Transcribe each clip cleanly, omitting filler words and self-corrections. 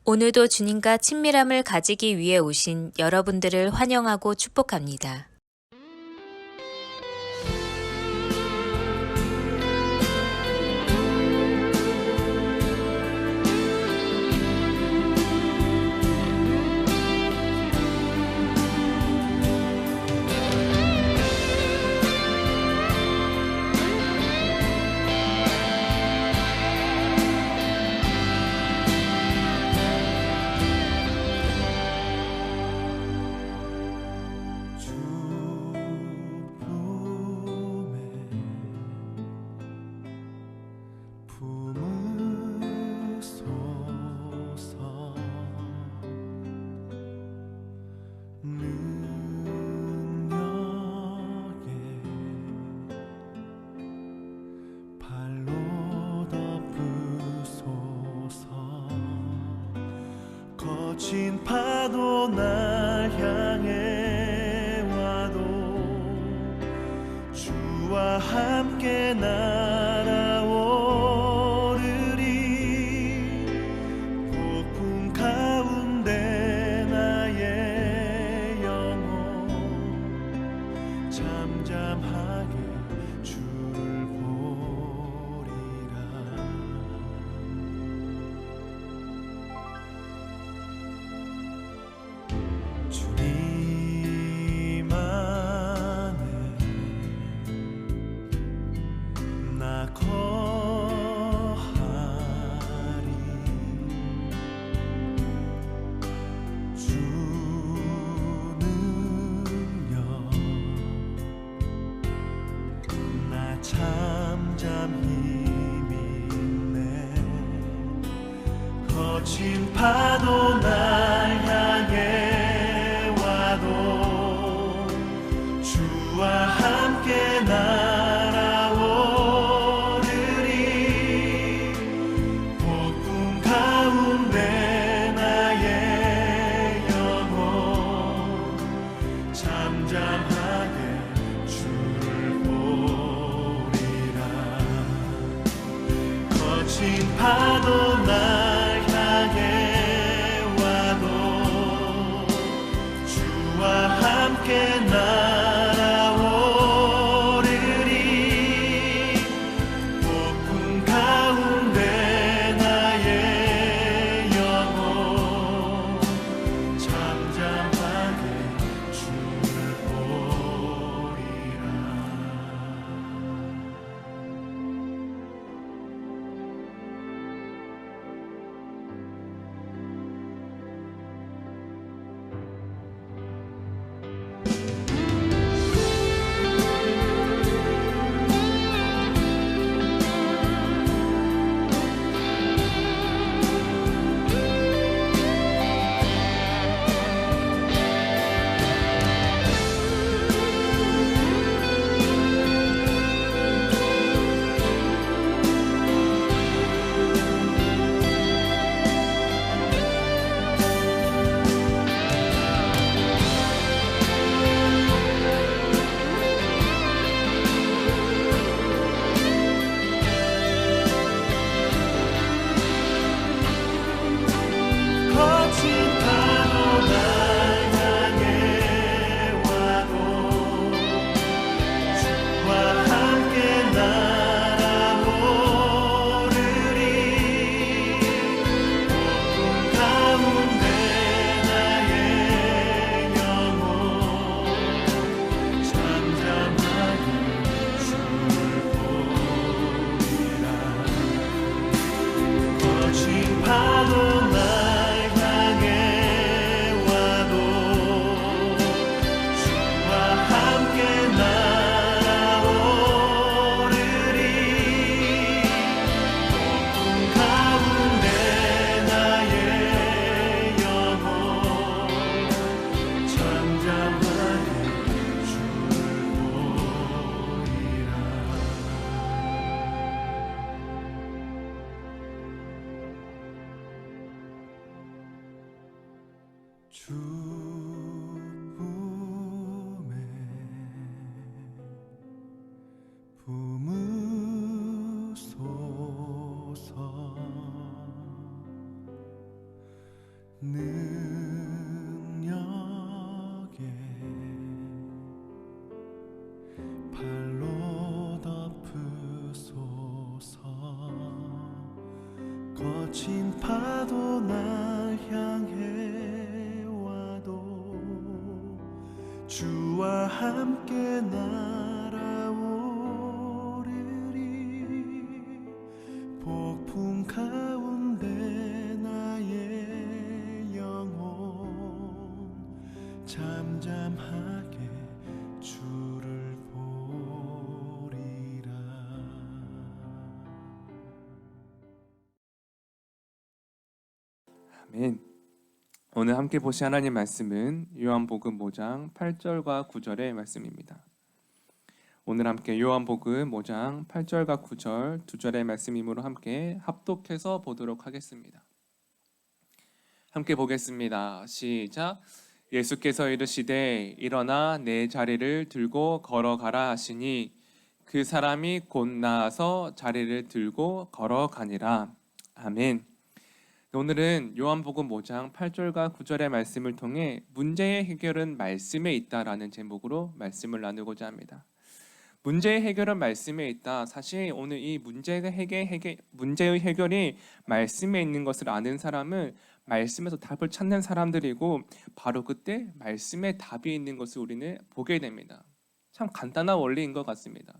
오늘도 주님과 친밀함을 가지기 위해 오신 여러분들을 환영하고 축복합니다. 거친 파도 날 향해 와도 주와 함께 날아오르리. 폭풍 가운데 나의 영혼 잠잠하게 주를 보리라. 주님 안에 나 거하리. 주 능력 나 잠잠히 믿네. 거친 파도 날 향해 와도 주와 함께 날아오르리. 폭풍 가운데 나의 영혼 잠잠하게 주를 보리라. 거친 파도 날 향해 와도 주와 함께 날아오르리. 폭풍 가운데 나의 영혼 잠잠하게 주를 보리라. 거친 파도 날 향해 와도 주와 함께 날아오르리. 폭풍 가운데 나의 영혼 잠잠하게 주를 보리라. 거친 파도 날 향해 와도 주와 함께 날아오르리. 폭풍 가운데 나의 영혼 잠잠하게 주를 보리라. 주 품에 품으소서. 능력에 발로 덮으소서. 거친 파도 날 향해 와도 주와 함께 날아오르리. 폭풍 가운데 나의 영혼 잠잠하게 주를 보리라. 아멘. 오늘 함께 보실 하나님 말씀은 요한복음 5장 8절과 9절의 말씀입니다. 오늘 함께 요한복음 5장 8절과 9절 두 절의 말씀이므로 함께 합독해서 보도록 하겠습니다. 함께 보겠습니다. 시작. 예수께서 이르시되 일어나 내 자리를 들고 걸어가라 하시니 그 사람이 곧 나아서 자리를 들고 걸어가니라. 아멘. 오늘은 요한복음 5장 8절과 9절의 말씀을 통해 문제의 해결은 말씀에 있다라는 제목으로 말씀을 나누고자 합니다. 문제의 해결은 말씀에 있다. 사실 오늘 이 문제의 해결이 말씀에 있는 것을 아는 사람은 말씀에서 답을 찾는 사람들이고 바로 그때 말씀에 답이 있는 것을 우리는 보게 됩니다. 참 간단한 원리인 것 같습니다.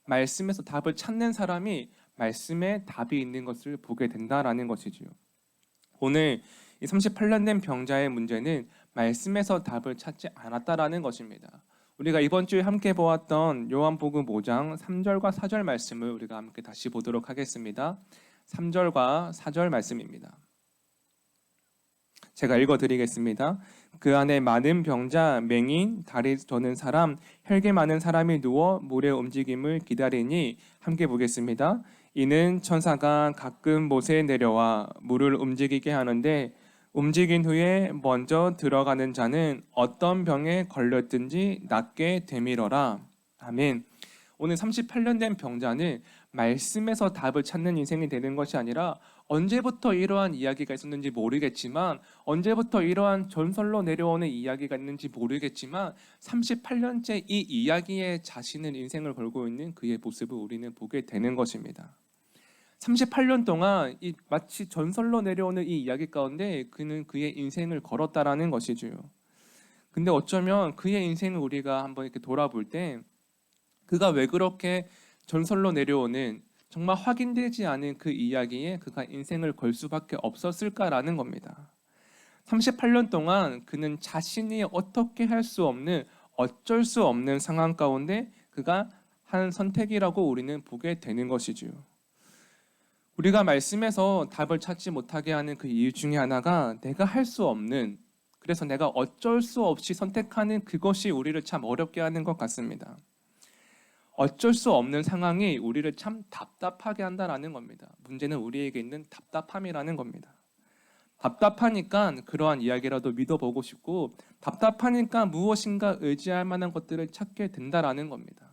말씀에서 답을 찾는 사람이 말씀에 답이 있는 것을 보게 된다라는 것이지요. 오늘 이 38년 된 병자의 문제는 말씀에서 답을 찾지 않았다라는 것입니다. 우리가 이번 주에 함께 보았던 요한복음 5장 3절과 4절 말씀을 우리가 함께 다시 보도록 하겠습니다. 3절과 4절 말씀입니다. 제가 읽어드리겠습니다. 그 안에 많은 병자, 맹인, 다리 저는 사람, 혈기 많은 사람이 누워 물의 움직임을 기다리니 함께 보겠습니다. 이는 천사가 가끔 못에 내려와 물을 움직이게 하는데 움직인 후에 먼저 들어가는 자는 어떤 병에 걸렸든지 낫게 되밀어라. 아멘. 오늘 38년 된 병자는 말씀에서 답을 찾는 인생이 되는 것이 아니라 언제부터 이러한 이야기가 있었는지 모르겠지만 언제부터 이러한 전설로 내려오는 이야기가 있는지 모르겠지만 38년째 이 이야기에 자신의 인생을 걸고 있는 그의 모습을 우리는 보게 되는 것입니다. 38년 동안 이 마치 전설로 내려오는 이 이야기 가운데 그는 그의 인생을 걸었다라는 것이죠. 근데 어쩌면 그의 인생을 우리가 한번 이렇게 돌아볼 때 그가 왜 그렇게 전설로 내려오는 정말 확인되지 않은 그 이야기에 그가 인생을 걸 수밖에 없었을까라는 겁니다. 38년 동안 그는 자신이 어떻게 할 수 없는 어쩔 수 없는 상황 가운데 그가 한 선택이라고 우리는 보게 되는 것이지요. 우리가 말씀에서 답을 찾지 못하게 하는 그 이유 중에 하나가 내가 할 수 없는, 그래서 내가 어쩔 수 없이 선택하는 그것이 우리를 참 어렵게 하는 것 같습니다. 어쩔 수 없는 상황이 우리를 참 답답하게 한다는 겁니다. 문제는 우리에게 있는 답답함이라는 겁니다. 답답하니까 그러한 이야기라도 믿어보고 싶고 답답하니까 무엇인가 의지할 만한 것들을 찾게 된다라는 겁니다.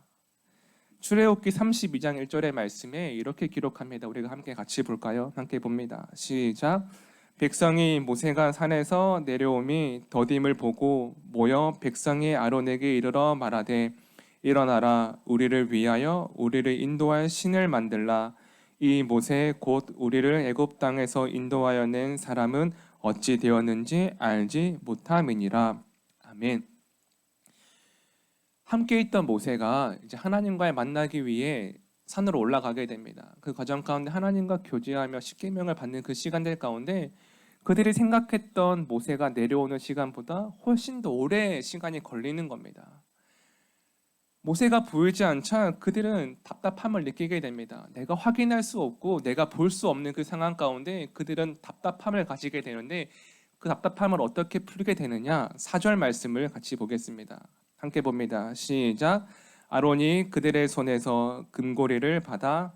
출애굽기 32장 1절의 말씀에 이렇게 기록합니다. 우리가 함께 같이 볼까요? 함께 봅니다. 시작. 백성이 모세가 산에서 내려오미 더딤을 보고 모여 백성이 아론에게 이르러 말하되 일어나라 우리를 위하여 우리를 인도할 신을 만들라. 이 모세 곧 우리를 애굽 땅에서 인도하여 낸 사람은 어찌 되었는지 알지 못함이니라. 아멘. 함께 있던 모세가 이제 하나님과의 만나기 위해 산으로 올라가게 됩니다. 그 과정 가운데 하나님과 교제하며 십계명을 받는 그 시간들 가운데 그들이 생각했던 모세가 내려오는 시간보다 훨씬 더 오래 시간이 걸리는 겁니다. 모세가 보이지 않자 그들은 답답함을 느끼게 됩니다. 내가 확인할 수 없고 내가 볼 수 없는 그 상황 가운데 그들은 답답함을 가지게 되는데 그 답답함을 어떻게 풀게 되느냐? 4절 말씀을 같이 보겠습니다. 함께 봅니다. 시작. 아론이 그들의 손에서 금고리를 받아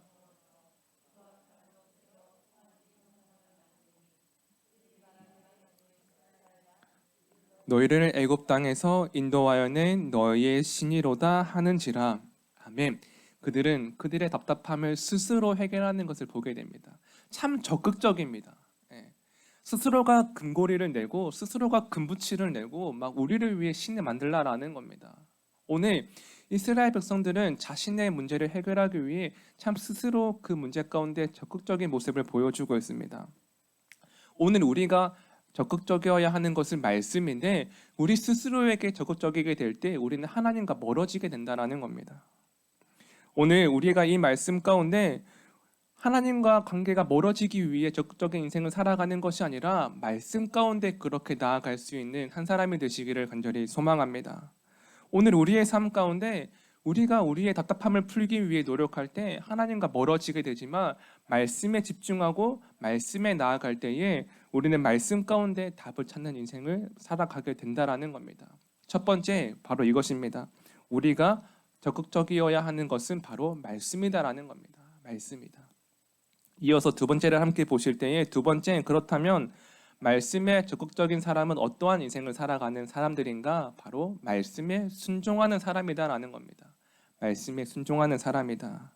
너희를 애굽 땅에서 인도하여 낸 너희의 신이로다 하는지라. 아멘. 그들은 그들의 답답함을 스스로 해결하는 것을 보게 됩니다. 참 적극적입니다. 스스로가 금고리를 내고 스스로가 금붙이를 내고 막 우리를 위해 신을 만들라라는 겁니다. 오늘 이스라엘 백성들은 자신의 문제를 해결하기 위해 참 스스로 그 문제 가운데 적극적인 모습을 보여주고 있습니다. 오늘 우리가 적극적이어야 하는 것은 말씀인데 우리 스스로에게 적극적이게 될 때 우리는 하나님과 멀어지게 된다는 겁니다. 오늘 우리가 이 말씀 가운데 하나님과 관계가 멀어지기 위해 적극적인 인생을 살아가는 것이 아니라 말씀 가운데 그렇게 나아갈 수 있는 한 사람이 되시기를 간절히 소망합니다. 오늘 우리의 삶 가운데 우리가 우리의 답답함을 풀기 위해 노력할 때 하나님과 멀어지게 되지만 말씀에 집중하고 말씀에 나아갈 때에 우리는 말씀 가운데 답을 찾는 인생을 살아가게 된다라는 겁니다. 첫 번째 바로 이것입니다. 우리가 적극적이어야 하는 것은 바로 말씀이다라는 겁니다. 말씀이다. 이어서 두 번째를 함께 보실 때에 두 번째 그렇다면 말씀에 적극적인 사람은 어떠한 인생을 살아가는 사람들인가? 바로 말씀에 순종하는 사람이다라는 겁니다. 말씀에 순종하는 사람이다.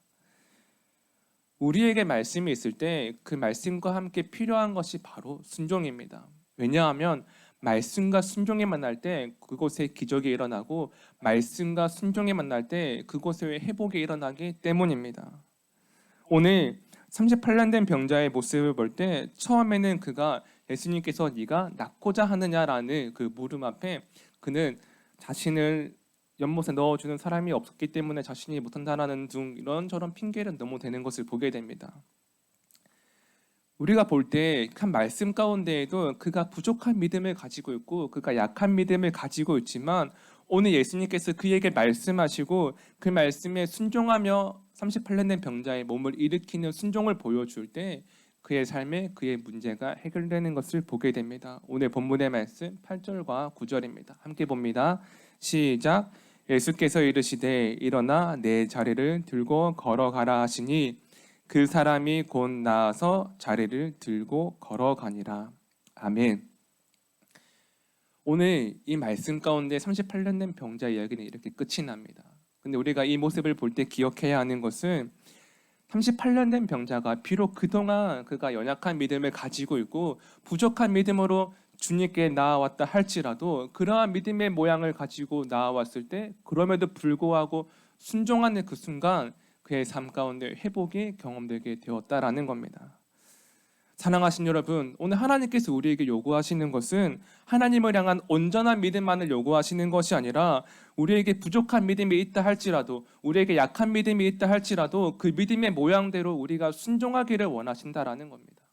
우리에게 말씀이 있을 때 그 말씀과 함께 필요한 것이 바로 순종입니다. 왜냐하면 말씀과 순종이 만날 때 그곳에 기적이 일어나고 말씀과 순종이 만날 때 그곳에 회복이 일어나기 때문입니다. 오늘 38년 된 병자의 모습을 볼 때 처음에는 그가 예수님께서 네가 낫고자 하느냐라는 그 물음 앞에 그는 자신을 연못에 넣어주는 사람이 없었기 때문에 자신이 못한다라는 등 이런저런 핑계를 너무 대는 것을 보게 됩니다. 우리가 볼 때 한 말씀 가운데에도 그가 부족한 믿음을 가지고 있고 그가 약한 믿음을 가지고 있지만 오늘 예수님께서 그에게 말씀하시고 그 말씀에 순종하며 38년 된 병자의 몸을 일으키는 순종을 보여줄 때 그의 삶에 그의 문제가 해결되는 것을 보게 됩니다. 오늘 본문의 말씀 8절과 9절입니다. 함께 봅니다. 시작. 예수께서 이르시되 일어나 내 자리를 들고 걸어가라 하시니 그 사람이 곧 나아서 자리를 들고 걸어가니라. 아멘. 오늘 이 말씀 가운데 38년 된 병자 이야기는 이렇게 끝이 납니다. 근데 우리가 이 모습을 볼 때 기억해야 하는 것은 38년 된 병자가 비록 그동안 그가 연약한 믿음을 가지고 있고 부족한 믿음으로 주님께 나아왔다 할지라도 그러한 믿음의 모양을 가지고 나아왔을 때 그럼에도 불구하고 순종하는 그 순간 그의 삶 가운데 회복이 경험되게 되었다라는 겁니다. 사랑하신 여러분, 오늘 하나님께서 우리에게 요구하시는 것은 하나님을 향한 온전한 믿음만을 요구하시는 것이 아니라 우리에게 부족한 믿음이 있다 할지라도 우리에게 약한 믿음이 있다 할지라도 그 믿음의 모양대로 우리가 순종하기를 원하신다라는 겁니다.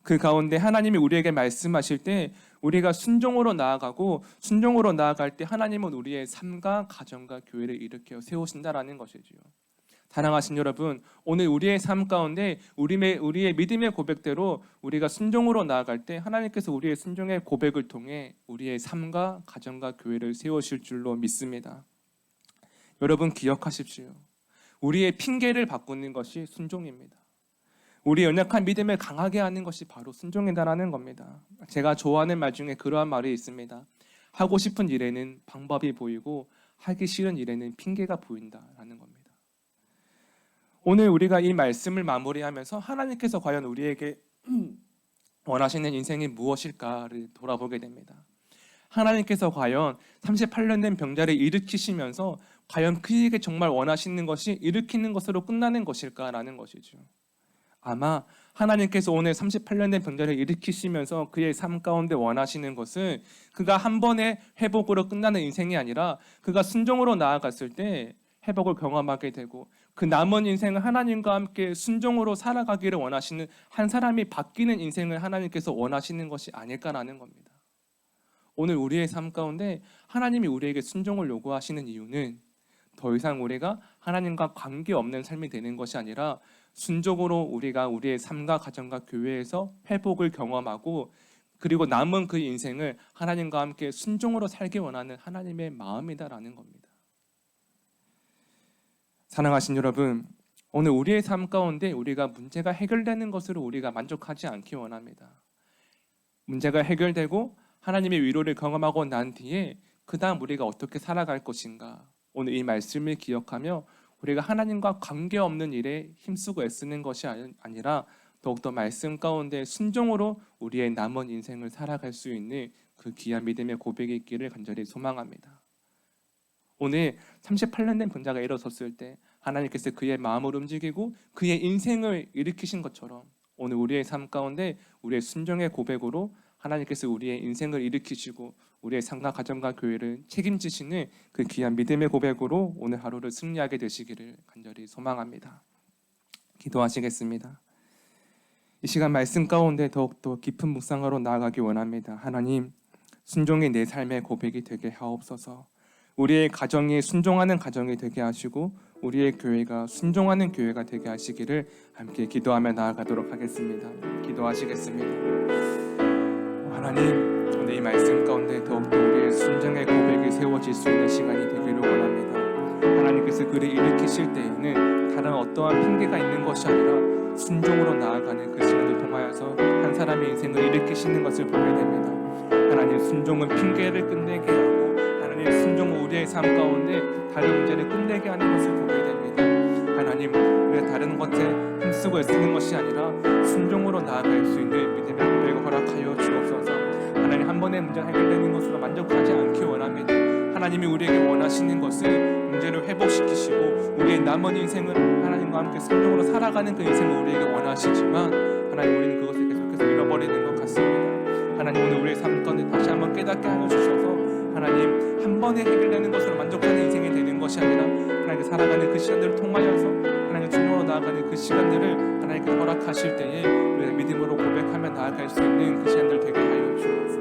그 가운데 하나님이 우리에게 말씀하실 때 우리가 순종으로 나아가고 순종으로 나아갈 때 하나님은 우리의 삶과 가정과 교회를 일으켜 세우신다라는 것이지요. 사랑하신 여러분, 오늘 우리의 삶 가운데 우리의 믿음의 고백대로 우리가 순종으로 나아갈 때 하나님께서 우리의 순종의 고백을 통해 우리의 삶과 가정과 교회를 세우실 줄로 믿습니다. 여러분 기억하십시오. 우리의 핑계를 바꾸는 것이 순종입니다. 우리 연약한 믿음을 강하게 하는 것이 바로 순종이다라는 겁니다. 제가 좋아하는 말 중에 그러한 말이 있습니다. 하고 싶은 일에는 방법이 보이고 하기 싫은 일에는 핑계가 보인다라는 겁니다. 오늘 우리가 이 말씀을 마무리하면서 하나님께서 과연 우리에게 원하시는 인생이 무엇일까를 돌아보게 됩니다. 하나님께서 과연 38년 된 병자를 일으키시면서 과연 그에게 정말 원하시는 것이 일으키는 것으로 끝나는 것일까라는 것이죠. 아마 하나님께서 오늘 38년 된 병자를 일으키시면서 그의 삶 가운데 원하시는 것은 그가 한 번의 회복으로 끝나는 인생이 아니라 그가 순종으로 나아갔을 때 회복을 경험하게 되고 그 남은 인생을 하나님과 함께 순종으로 살아가기를 원하시는 한 사람이 바뀌는 인생을 하나님께서 원하시는 것이 아닐까라는 겁니다. 오늘 우리의 삶 가운데 하나님이 우리에게 순종을 요구하시는 이유는 더 이상 우리가 하나님과 관계없는 삶이 되는 것이 아니라 순종으로 우리가 우리의 삶과 가정과 교회에서 회복을 경험하고 그리고 남은 그 인생을 하나님과 함께 순종으로 살기 원하는 하나님의 마음이다라는 겁니다. 사랑하신 여러분, 오늘 우리의 삶 가운데 우리가 문제가 해결되는 것으로 우리가 만족하지 않기 원합니다. 문제가 해결되고 하나님의 위로를 경험하고 난 뒤에 그 다음 우리가 어떻게 살아갈 것인가, 오늘 이 말씀을 기억하며 우리가 하나님과 관계없는 일에 힘쓰고 애쓰는 것이 아니라 더욱더 말씀 가운데 순종으로 우리의 남은 인생을 살아갈 수 있는 그 귀한 믿음의 고백이 있기를 간절히 소망합니다. 오늘 38년 된 병자가 일어섰을 때 하나님께서 그의 마음을 움직이고 그의 인생을 일으키신 것처럼 오늘 우리의 삶 가운데 우리의 순종의 고백으로 하나님께서 우리의 인생을 일으키시고 우리의 삶과 가정과 교회를 책임지시는 그 귀한 믿음의 고백으로 오늘 하루를 승리하게 되시기를 간절히 소망합니다. 기도하시겠습니다. 이 시간 말씀 가운데 더욱더 깊은 묵상하러 나아가기 원합니다. 하나님, 순종이 내 삶의 고백이 되게 하옵소서. 우리의 가정이 순종하는 가정이 되게 하시고 우리의 교회가 순종하는 교회가 되게 하시기를 함께 기도하며 나아가도록 하겠습니다. 기도하시겠습니다. 하나님, 오늘 이 말씀 가운데 더욱더 우리의 순종의 고백이 세워질 수 있는 시간이 되기를 원합니다. 하나님께서 그를 일으키실 때에는 다른 어떠한 핑계가 있는 것이 아니라 순종으로 나아가는 그 시간을 통하여서 한 사람의 인생을 일으키시는 것을 보게 됩니다. 하나님, 순종은 핑계를 끝내게 하고 하나님, 순종은 우리의 삶 가운데 다른 문제를 끝내게 하는 것을 보게 됩니다. 하나님, 우리가 다른 것에 힘쓰고 애쓰는 것이 아니라 순종으로 나아갈 수 있는 믿음의 고백을 허락하여 주옵소서. 하나님, 한 번의 문제가 해결되는 것으로 만족하지 않기 원합니다. 하나님이 우리에게 원하시는 것은 문제를 회복시키시고 우리의 남은 인생을 하나님과 함께 순종으로 살아가는 그 인생을 우리에게 원하시지만 하나님, 우리는 그것을 계속해서 잃어버리는 것 같습니다. 하나님, 오늘 우리의 삶 가운데 다시 한번 깨닫게 하여 주셔서 하나님, 한 번에 해결되는 것으로 만족하는 인생이 되는 것이 아니라 하나님께 살아가는 그 시간들을 통하여서 하나님의 순종으로 나아가는 그 시간들을 하나님께 허락하실 때에 우리가 믿음으로 고백하며 나아갈 수 있는 그 시간들 되게 하여 주옵소서.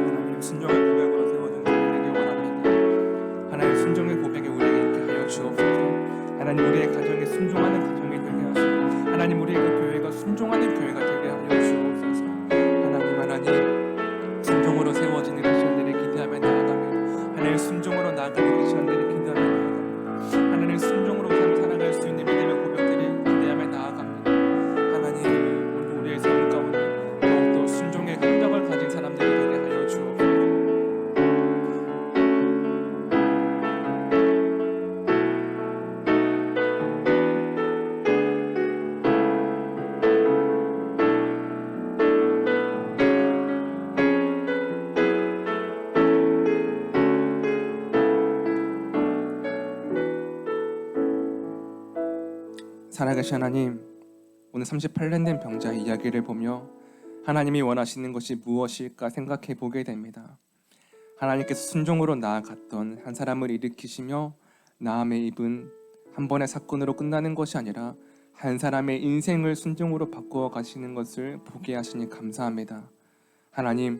하나님, 순종의 고백으로 세워진 삶이 되길 원합니다. 하나님, 순종의 고백이 우리에게 있게 하여 주옵소서. 하나님, 우리의 가정에 순종하는 가정이 되게 하시고 하나님, 우리의 교회가 순종하는 교회가 되게 하여 주옵소서. 하나님, 순종으로 세워지는 그 시간들을 기대하며 나아갑니다. 하나님, 순종으로 나아가는 그 시간들을 기대하며 나아갑니다. 하나님, 순종으로 삶을 살아갈 수 있는 믿음의 고백들을 기대하며 나아갑니다. 하나님, 오늘 우리의 삶 가운데 더욱더 순종의 흔적을 가진 사람들이 되게 하여 주옵소서. 살아계신 하나님, 오늘 38년 된 병자의 이야기를 보며 하나님이 원하시는 것이 무엇일까 생각해 보게 됩니다. 하나님께서 순종으로 나아갔던 한 사람을 일으키시며 나음의 입은 한 번의 사건으로 끝나는 것이 아니라 한 사람의 인생을 순종으로 바꾸어 가시는 것을 보게 하시니 감사합니다. 하나님,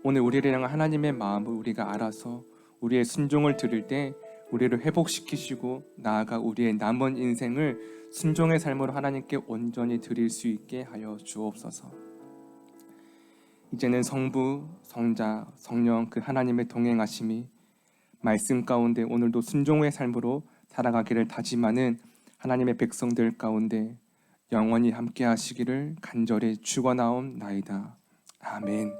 오늘 우리를 향한 하나님의 마음을 우리가 알아서 우리의 순종을 들을 때 우리를 회복시키시고 나아가 우리의 남은 인생을 순종의 삶으로 하나님께 온전히 드릴 수 있게 하여 주옵소서. 이제는 성부, 성자, 성령 그 하나님의 동행하심이 말씀 가운데 오늘도 순종의 삶으로 살아가기를 다짐하는 하나님의 백성들 가운데 영원히 함께 하시기를 간절히 축원하옵나이다. 아멘.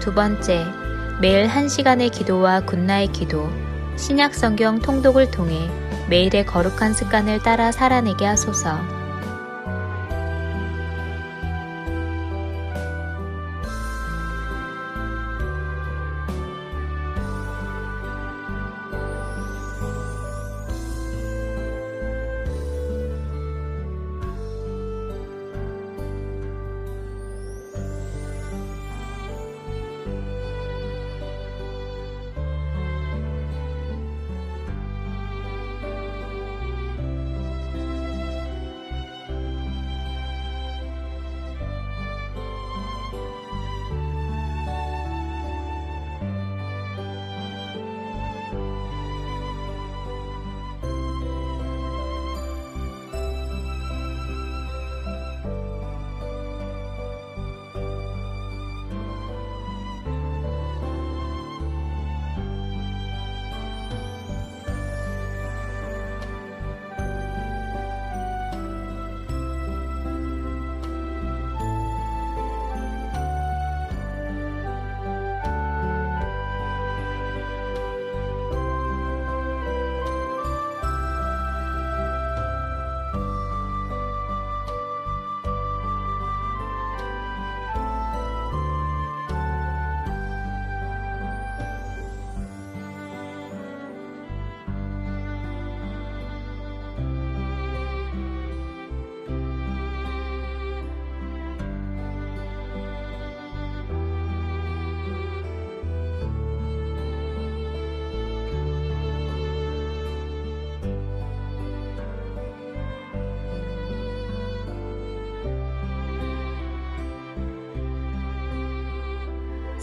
두 번째, 매일 1시간의 기도와 굿나잇 기도, 신약 성경 통독을 통해 매일의 거룩한 습관을 따라 살아내게 하소서.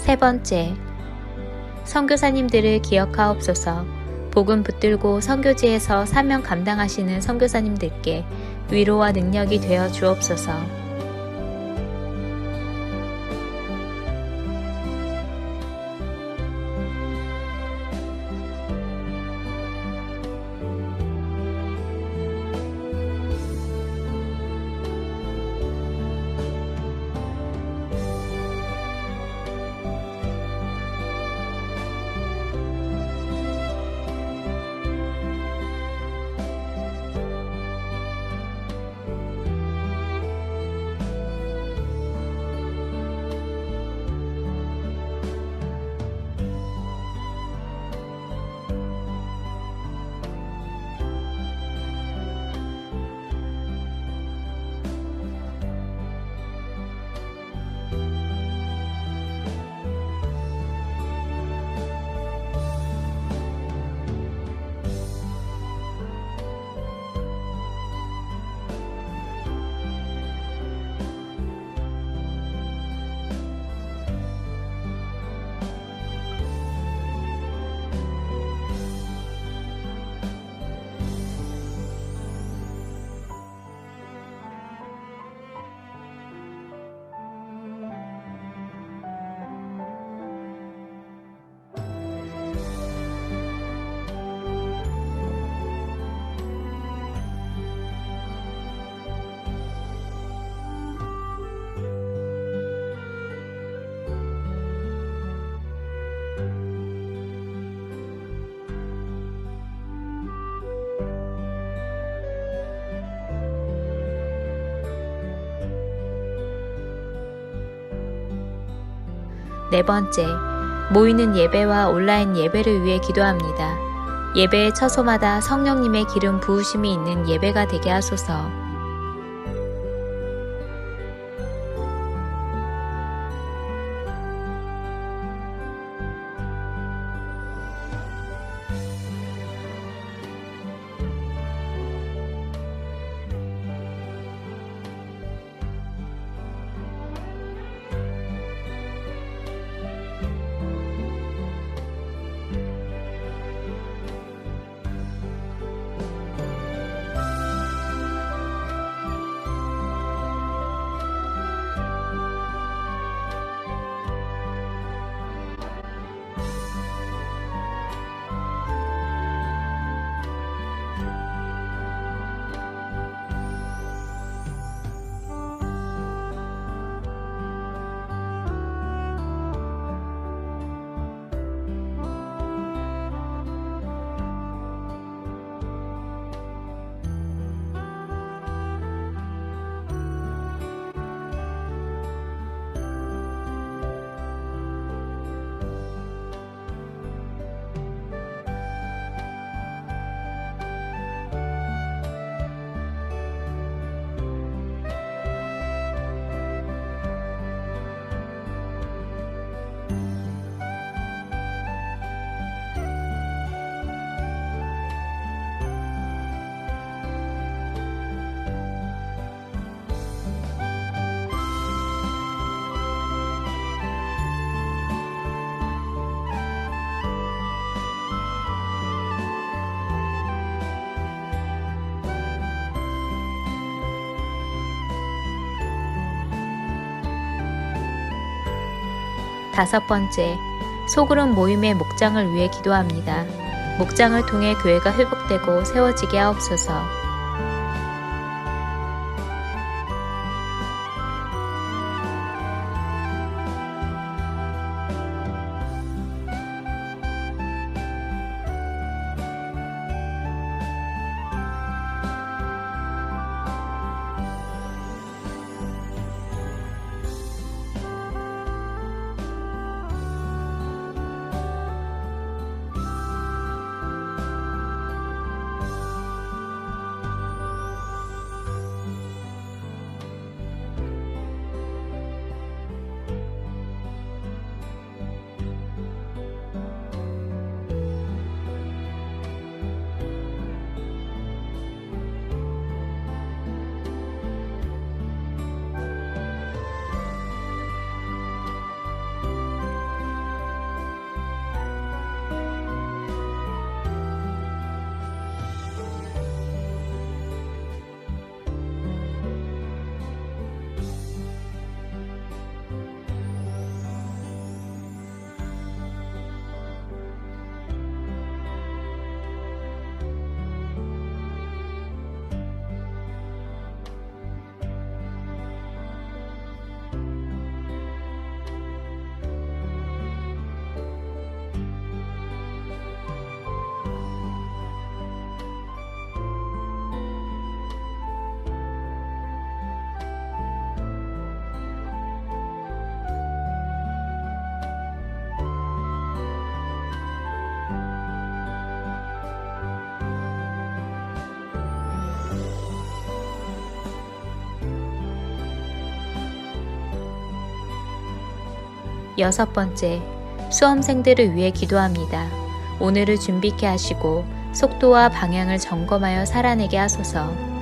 세 번째, 선교사님들을 기억하옵소서. 복음 붙들고 선교지에서 사명 감당하시는 선교사님들께 위로와 능력이 되어 주옵소서. 네 번째, 모이는 예배와 온라인 예배를 위해 기도합니다. 예배의 처소마다 성령님의 기름 부으심이 있는 예배가 되게 하소서. 5번째, 소그룹 모임의 목장을 위해 기도합니다. 목장을 통해 교회가 회복되고 세워지게 하옵소서. 여섯 번째, 수험생들을 위해 기도합니다. 오늘을 준비케 하시고 속도와 방향을 점검하여 살아내게 하소서.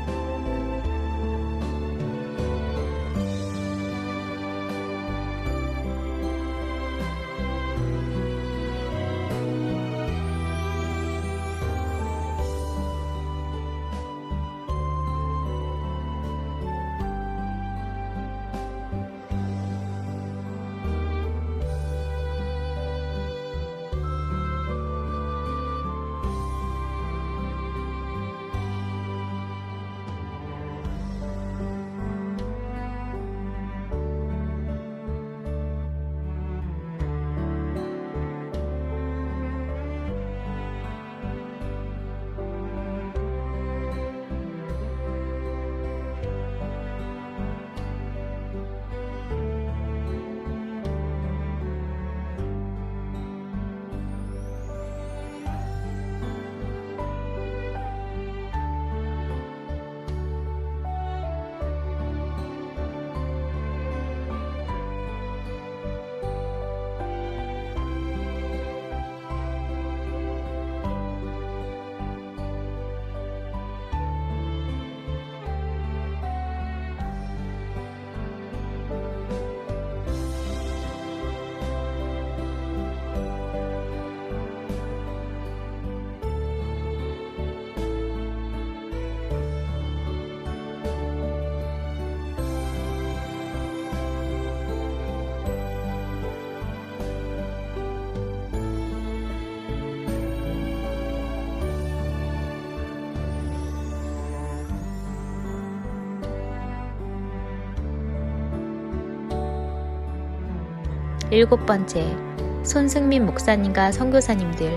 일곱 번째, 손승민 목사님과 선교사님들,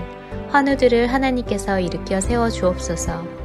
환우들을 하나님께서 일으켜 세워 주옵소서.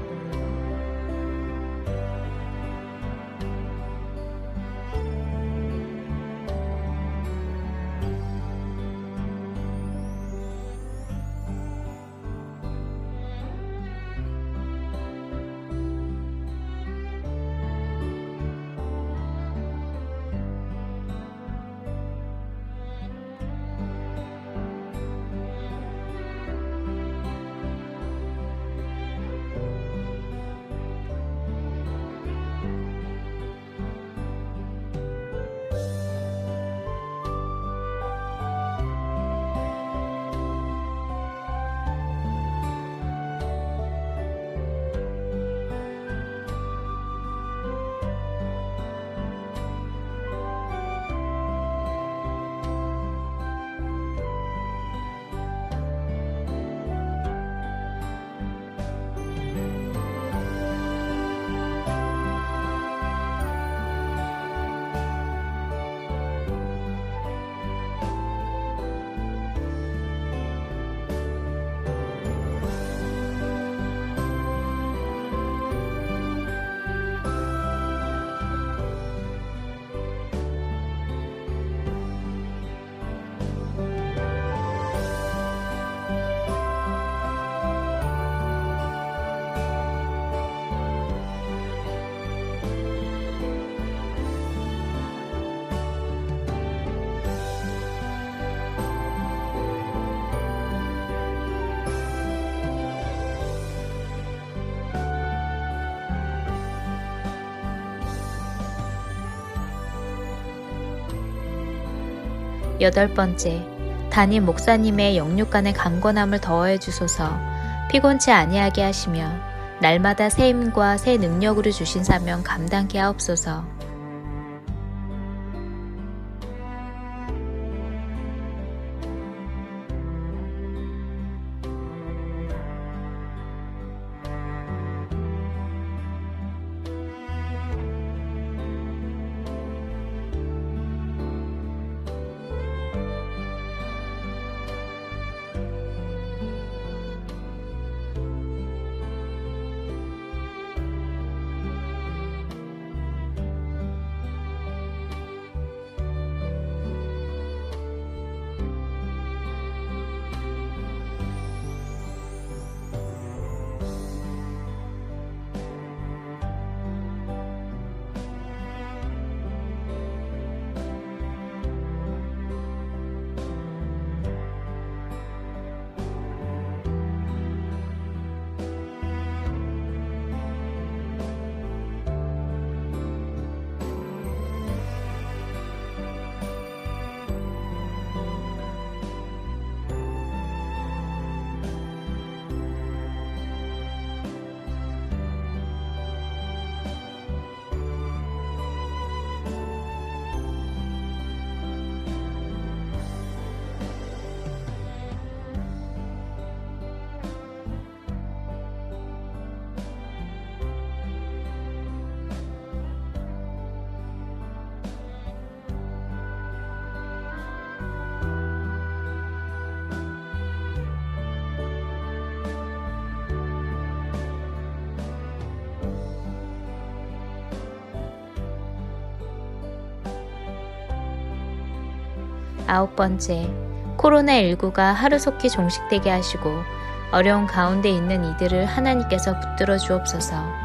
8번째, 담임 목사님의 영육간의 강건함을 더하여 주소서. 피곤치 아니하게 하시며 날마다 새 힘과 새 능력으로 주신 사명 감당케 하옵소서. 아홉 번째, 코로나19가 하루속히 종식되게 하시고 어려운 가운데 있는 이들을 하나님께서 붙들어 주옵소서.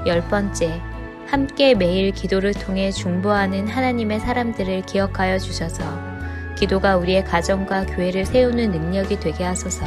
열 번째, 함께 매일 기도를 통해 중보하는 하나님의 사람들을 기억하여 주셔서 기도가 우리의 가정과 교회를 세우는 능력이 되게 하소서.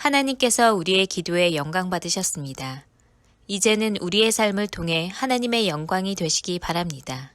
하나님께서 우리의 기도에 영광 받으셨습니다. 이제는 우리의 삶을 통해 하나님의 영광이 되시기 바랍니다.